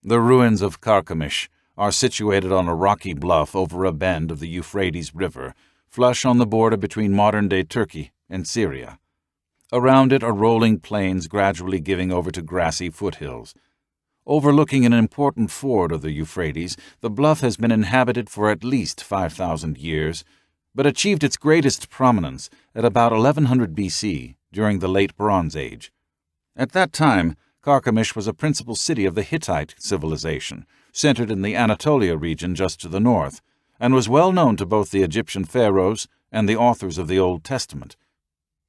The ruins of Carchemish are situated on a rocky bluff over a bend of the Euphrates River, flush on the border between modern-day Turkey and Syria. Around it are rolling plains gradually giving over to grassy foothills. Overlooking an important ford of the Euphrates, the bluff has been inhabited for at least 5,000 years, but achieved its greatest prominence at about 1100 BC during the Late Bronze Age. At that time, Carchemish was a principal city of the Hittite civilization, centered in the Anatolia region just to the north, and was well known to both the Egyptian pharaohs and the authors of the Old Testament.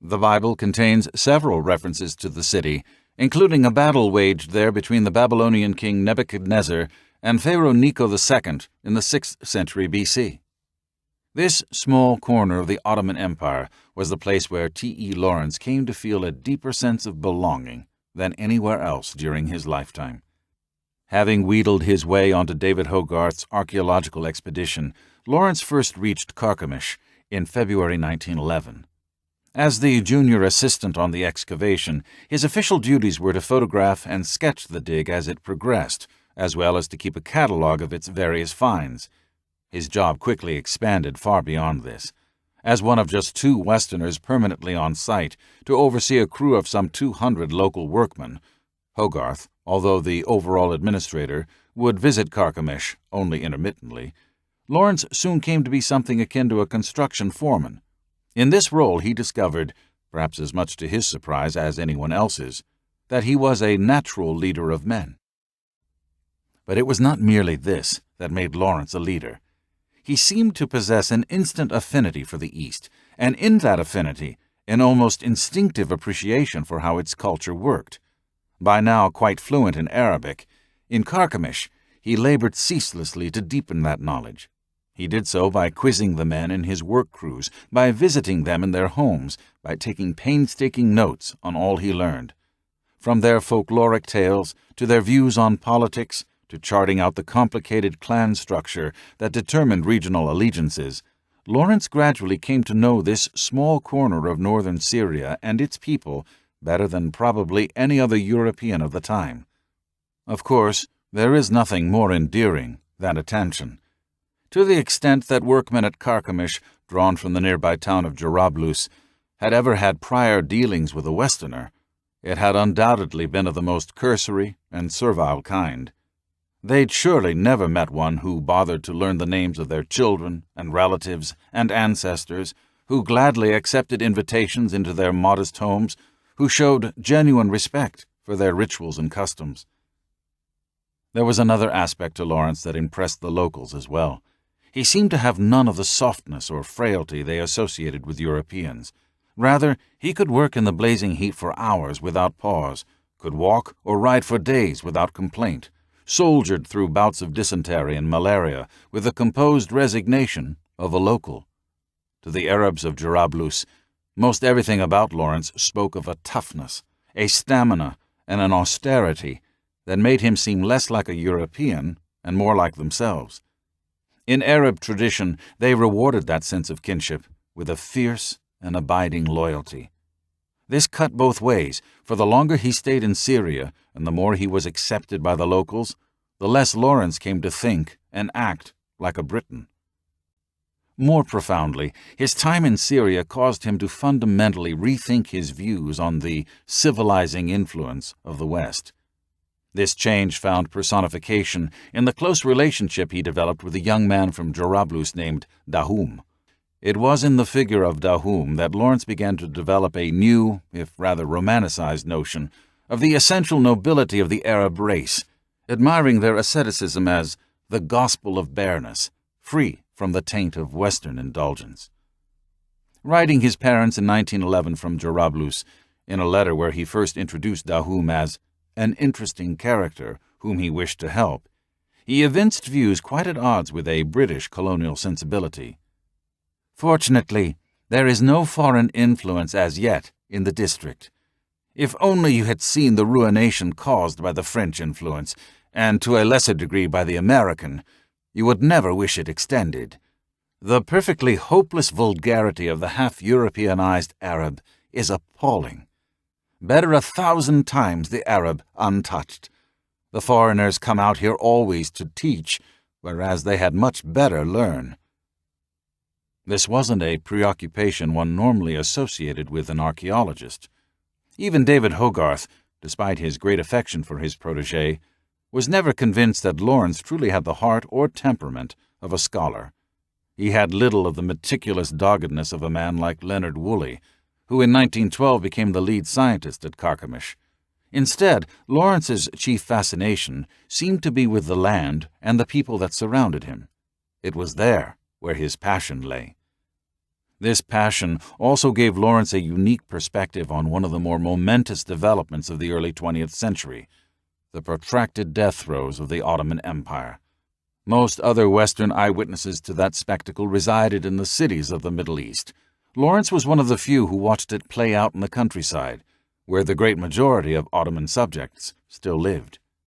The Bible contains several references to the city, including a battle waged there between the Babylonian king Nebuchadnezzar and Pharaoh Necho II in the 6th century BC. This small corner of the Ottoman Empire was the place where T.E. Lawrence came to feel a deeper sense of belonging than anywhere else during his lifetime. Having wheedled his way onto David Hogarth's archaeological expedition, Lawrence first reached Carchemish in February 1911. As the junior assistant on the excavation, his official duties were to photograph and sketch the dig as it progressed, as well as to keep a catalog of its various finds. His job quickly expanded far beyond this. As one of just 2 Westerners permanently on site to oversee a crew of some 200 local workmen, Hogarth, although the overall administrator, would visit Carchemish only intermittently. Lawrence soon came to be something akin to a construction foreman. In this role he discovered, perhaps as much to his surprise as anyone else's, that he was a natural leader of men. But it was not merely this that made Lawrence a leader. He seemed to possess an instant affinity for the East, and in that affinity, an almost instinctive appreciation for how its culture worked. By now quite fluent in Arabic, in Carchemish he labored ceaselessly to deepen that knowledge. He did so by quizzing the men in his work crews, by visiting them in their homes, by taking painstaking notes on all he learned. From their folkloric tales to their views on politics, to charting out the complicated clan structure that determined regional allegiances, Lawrence gradually came to know this small corner of northern Syria and its people better than probably any other European of the time. Of course, there is nothing more endearing than attention. To the extent that workmen at Carchemish, drawn from the nearby town of Jarablus, had ever had prior dealings with a Westerner, it had undoubtedly been of the most cursory and servile kind. They'd surely never met one who bothered to learn the names of their children and relatives and ancestors, who gladly accepted invitations into their modest homes, who showed genuine respect for their rituals and customs. There was another aspect to Lawrence that impressed the locals as well. He seemed to have none of the softness or frailty they associated with Europeans. Rather, he could work in the blazing heat for hours without pause, could walk or ride for days without complaint, soldiered through bouts of dysentery and malaria with the composed resignation of a local. To the Arabs of Jarablus, most everything about Lawrence spoke of a toughness, a stamina, and an austerity that made him seem less like a European and more like themselves. In Arab tradition, they rewarded that sense of kinship with a fierce and abiding loyalty. This cut both ways, for the longer he stayed in Syria and the more he was accepted by the locals, the less Lawrence came to think and act like a Briton. More profoundly, his time in Syria caused him to fundamentally rethink his views on the civilizing influence of the West. This change found personification in the close relationship he developed with a young man from Jarablus named Dahum. It was in the figure of Dahum that Lawrence began to develop a new, if rather romanticized notion of the essential nobility of the Arab race, admiring their asceticism as the gospel of bareness, free from the taint of Western indulgence. Writing his parents in 1911 from Jarablus, in a letter where he first introduced Dahum as an interesting character whom he wished to help, he evinced views quite at odds with a British colonial sensibility. Fortunately, there is no foreign influence as yet in the district. If only you had seen the ruination caused by the French influence, and to a lesser degree by the American, you would never wish it extended. The perfectly hopeless vulgarity of the half-Europeanized Arab is appalling. Better 1,000 times the Arab untouched. The foreigners come out here always to teach, whereas they had much better learn." This wasn't a preoccupation one normally associated with an archaeologist. Even David Hogarth, despite his great affection for his protégé, was never convinced that Lawrence truly had the heart or temperament of a scholar. He had little of the meticulous doggedness of a man like Leonard Woolley, who in 1912 became the lead scientist at Carchemish. Instead, Lawrence's chief fascination seemed to be with the land and the people that surrounded him. It was there where his passion lay. This passion also gave Lawrence a unique perspective on one of the more momentous developments of the early 20th century, the protracted death throes of the Ottoman Empire. Most other Western eyewitnesses to that spectacle resided in the cities of the Middle East. Lawrence was one of the few who watched it play out in the countryside, where the great majority of Ottoman subjects still lived.